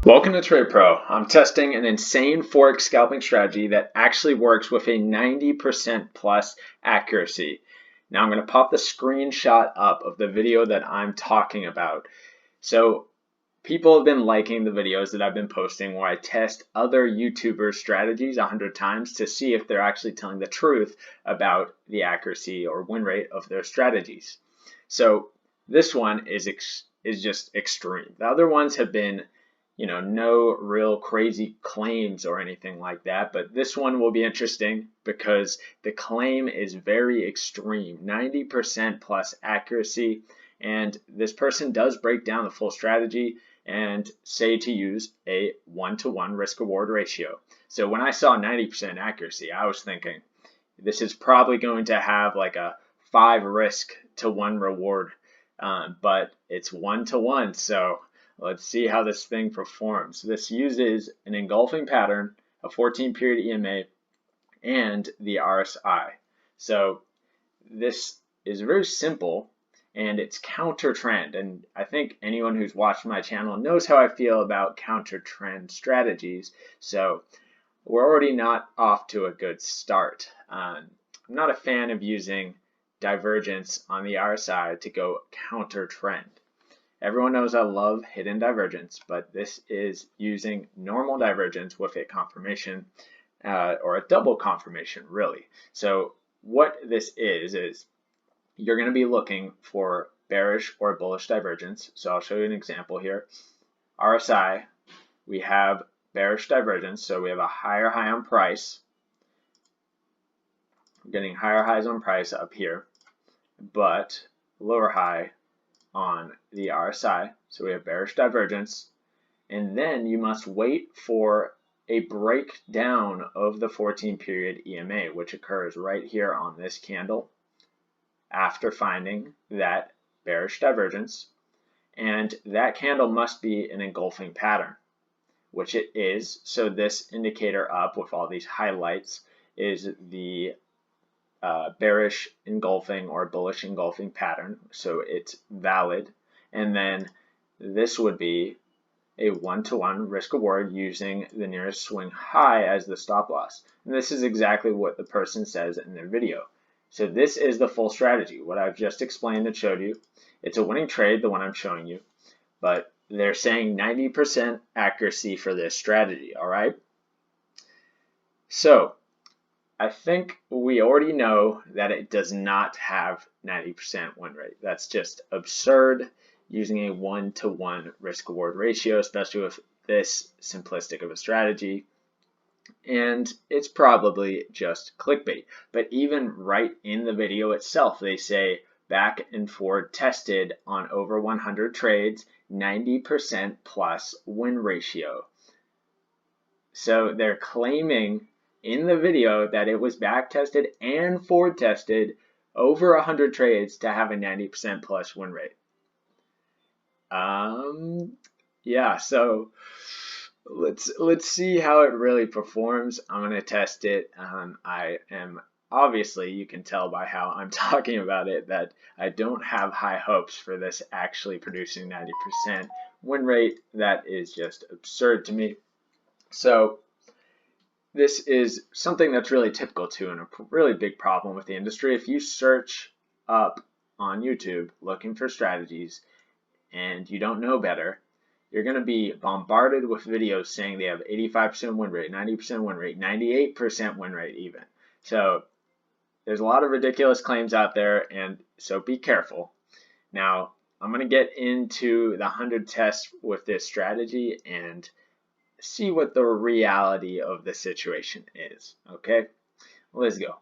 Welcome to Trade Pro. I'm testing an insane Forex scalping strategy that actually works with a 90% plus accuracy. Now I'm going to pop the screenshot up of the video that I'm talking about. So people have been liking the videos that I've been posting where I test other YouTubers' strategies 100 times to see if they're actually telling the truth about the accuracy or win rate of their strategies. So this one is just extreme. The other ones have been no real crazy claims or anything like that, but this one will be interesting because the claim is very extreme, 90% plus accuracy, and this person does break down the full strategy and say to use a 1-to-1 risk-reward ratio. So when I saw 90% accuracy, I was thinking this is probably going to have like a 5 risk to 1 reward, but it's 1-to-1, so let's see how this thing performs. This uses an engulfing pattern, a 14-period EMA, and the RSI. So this is very simple, and it's counter trend. And I think anyone who's watched my channel knows how I feel about counter trend strategies. So we're already not off to a good start. I'm not a fan of using divergence on the RSI to go counter trend. Everyone knows I love hidden divergence, but this is using normal divergence with a confirmation or a double confirmation, really. So what this is you're going to be looking for bearish or bullish divergence. So I'll show you an example here. RSI, we have bearish divergence, so we have a higher high on price. We're getting higher highs on price up here, but lower high on the RSI, so we have bearish divergence, and then you must wait for a breakdown of the 14-period EMA, which occurs right here on this candle after finding that bearish divergence, and that candle must be an engulfing pattern, which it is. So this indicator up with all these highlights is the bearish engulfing or bullish engulfing pattern, so it's valid. And then this would be a 1-to-1 risk reward using the nearest swing high as the stop loss. And this is exactly what the person says in their video. So this is the full strategy, what I've just explained and showed you. It's a winning trade, the one I'm showing you, but they're saying 90% accuracy for this strategy, all right? So I think we already know that it does not have 90% win rate. That's just absurd using a 1-to-1 risk-reward ratio, especially with this simplistic of a strategy. And it's probably just clickbait. But even right in the video itself, they say back and forward tested on over 100 trades, 90% plus win ratio. So they're claiming in the video that it was back tested and forward tested over 100 trades to have a 90% plus win rate. Yeah, so let's see how it really performs. I'm going to test it. I am obviously, you can tell by how I'm talking about it, that I don't have high hopes for this actually producing 90% win rate. That is just absurd to me. So this is something that's really typical too, and a really big problem with the industry. If you search up on YouTube looking for strategies and you don't know better, you're going to be bombarded with videos saying they have 85% win rate, 90% win rate, 98% win rate even. So there's a lot of ridiculous claims out there, and so be careful. Now, I'm going to get into the 100 tests with this strategy and see what the reality of the situation is. Okay, let's go.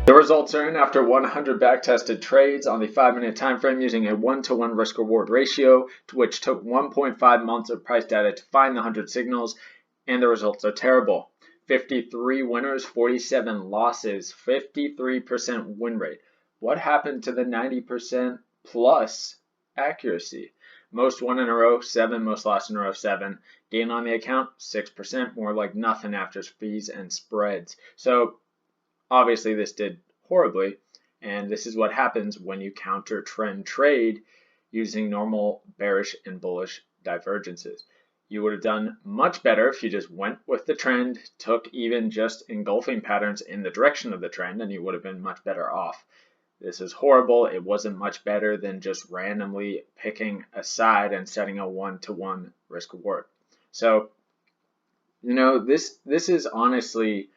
The results are in after 100 backtested trades on the 5-minute time frame using a 1-to-1 risk-reward ratio, which took 1.5 months of price data to find the 100 signals, and the results are terrible. 53 winners, 47 losses, 53% win rate. What happened to the 90% plus accuracy? Most won in a row, 7. Most lost in a row, 7. Gain on the account, 6%, more like nothing after fees and spreads. So obviously this did horribly, and this is what happens when you counter trend trade using normal bearish and bullish divergences. You would have done much better if you just went with the trend, took even just engulfing patterns in the direction of the trend, and you would have been much better off. This is horrible. It wasn't much better than just randomly picking a side and setting a 1-to-1 risk reward. So, this is honestly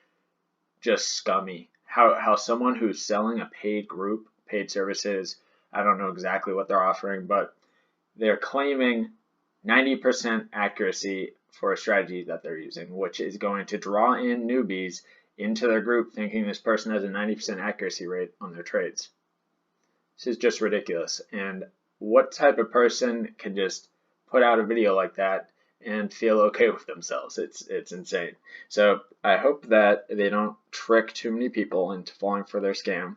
just scummy. How someone who's selling a paid group, paid services, I don't know exactly what they're offering, but they're claiming 90% accuracy for a strategy that they're using, which is going to draw in newbies into their group thinking this person has a 90% accuracy rate on their trades. This is just ridiculous. And what type of person can just put out a video like that and feel okay with themselves? It's insane. So I hope that they don't trick too many people into falling for their scam.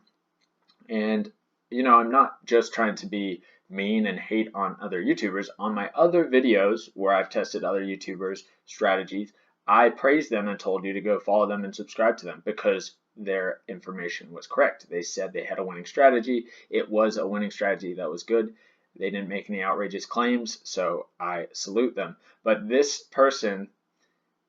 And I'm not just trying to be mean and hate on other YouTubers. On my other videos where I've tested other YouTubers' strategies, I praised them and told you to go follow them and subscribe to them because their information was correct. They said they had a winning strategy. It was a winning strategy that was good. They didn't make any outrageous claims, so I salute them. But this person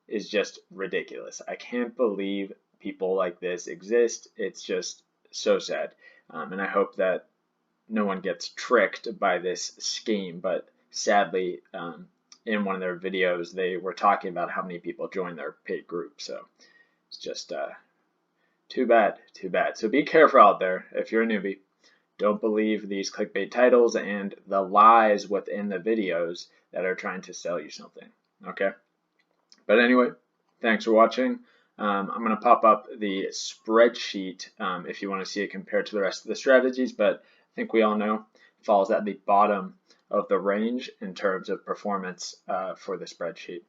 is just ridiculous. I can't believe people like this exist. It's just so sad. And I hope that no one gets tricked by this scheme. But sadly, in one of their videos, they were talking about how many people joined their paid group. So it's just too bad, too bad. So be careful out there if you're a newbie. Don't believe these clickbait titles and the lies within the videos that are trying to sell you something. Okay? But anyway, thanks for watching. I'm going to pop up the spreadsheet if you want to see it compared to the rest of the strategies, but I think we all know it falls at the bottom of the range in terms of performance for the spreadsheet.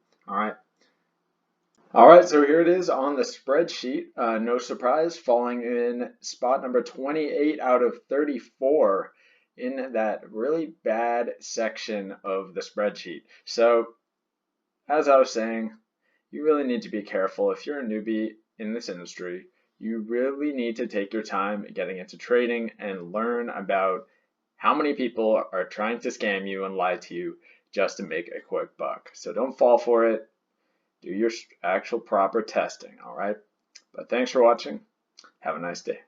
All right, so here it is on the spreadsheet. No surprise, falling in spot number 28 out of 34 in that really bad section of the spreadsheet. So, as I was saying, you really need to be careful. If you're a newbie in this industry, you really need to take your time getting into trading and learn about how many people are trying to scam you and lie to you just to make a quick buck. So don't fall for it. Do your actual proper testing, all right? But thanks for watching. Have a nice day.